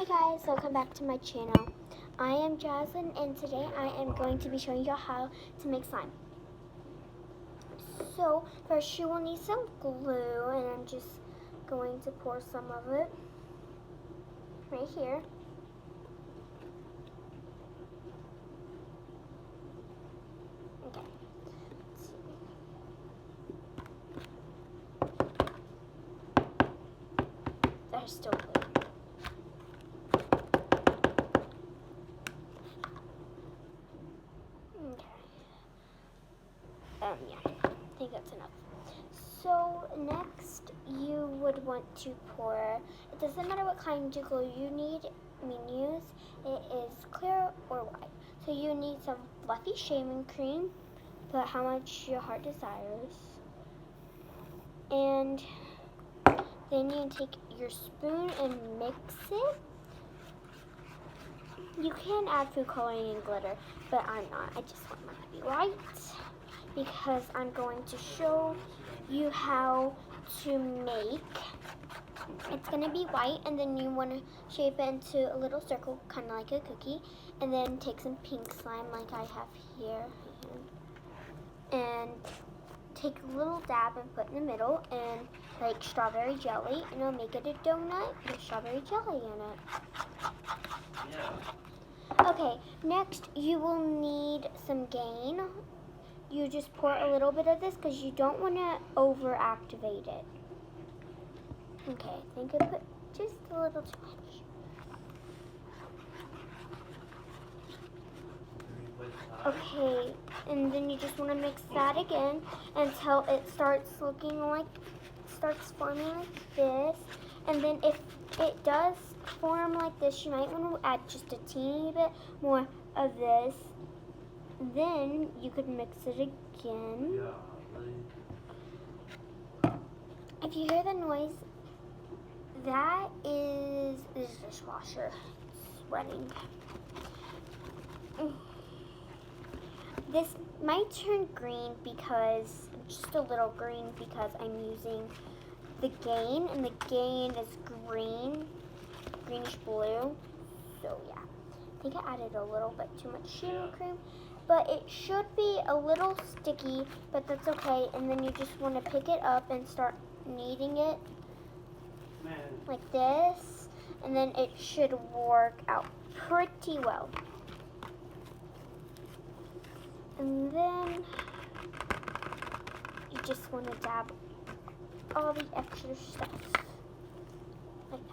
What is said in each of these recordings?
guys, welcome back to my channel. I am Jaslyn and today I am going to be showing you how to make slime. So first you will need some glue and I'm just going to pour some of it right here. Okay. Let's see. There's still glue. Yeah, I think that's enough. So next you would want to pour, it doesn't matter what kind of glue you use, it is clear or white. So you need some fluffy shaving cream, put how much your heart desires. And then you take your spoon and mix it. You can add food coloring and glitter, but I'm not. I just want mine to be white, because I'm going to show you how to make. It's going to be white, and then you want to shape it into a little circle, kind of like a cookie, and then take some pink slime like I have here, and take a little dab and put in the middle, and like strawberry jelly, and it'll make it a donut with strawberry jelly in it. Okay, next you will need some Gain. You just pour a little bit of this because you don't want to over-activate it. Okay, I think I put just a little too much. Okay, and then you just want to mix that again until it starts forming like this. And then if it does form like this, you might want to add just a teeny bit more of this. Then you could mix it again. If you hear the noise, that is the dishwasher running. This might turn green because, just a little green, because I'm using the Gain, and the Gain is greenish blue. So yeah, I think I added a little bit too much shaving cream. But it should be a little sticky, but that's okay. And then you just want to pick it up and start kneading it like this. And then it should work out pretty well. And then you just want to dab all the extra stuff like that.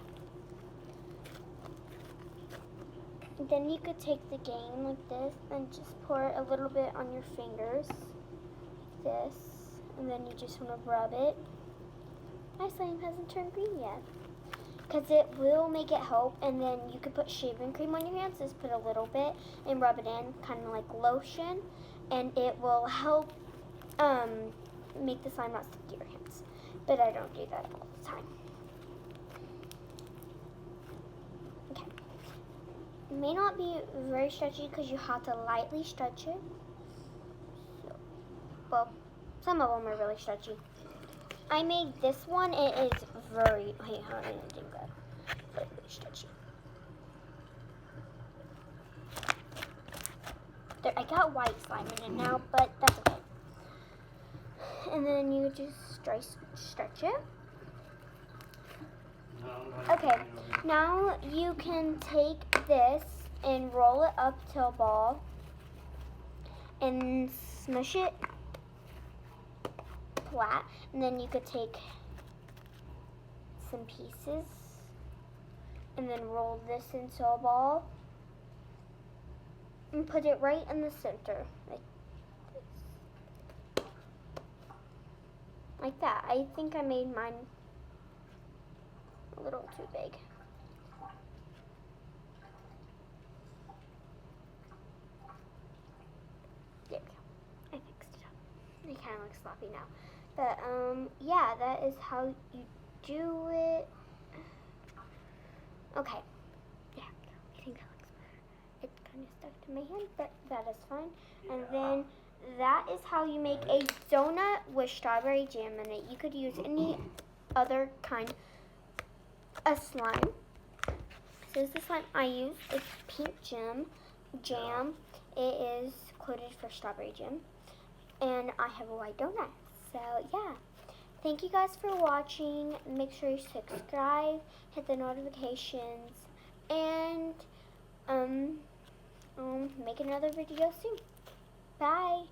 Then you could take the Gain like this and just pour a little bit on your fingers, like this, and then you just want to rub it. My slime hasn't turned green yet, because it will make it help. And then you could put shaving cream on your hands, just put a little bit and rub it in, kind of like lotion, and it will help make the slime not stick to your hands. But I don't do that all the time. It may not be very stretchy because you have to lightly stretch it. So, well, some of them are really stretchy. I made this one. It is very, I didn't do that. Very stretchy. There, I got white slime in it now, but that's okay. And then you just stretch it. Okay, now you can take this and roll it up to a ball and smush it flat. And then you could take some pieces and then roll this into a ball and put it right in the center, like that. I think I made mine a little too big. There we go. I fixed it up. It kind of looks sloppy now. But yeah, that is how you do it. Okay. Yeah, I think that looks better. It kind of stuck to my hand, but that is fine. And then that is how you make a donut with strawberry jam in it. You could use any other kind of slime. So this is the slime I use. It's pink jam. It is coated for strawberry jam. And I have a white donut. So yeah. Thank you guys for watching. Make sure you subscribe, hit the notifications, and make another video soon. Bye.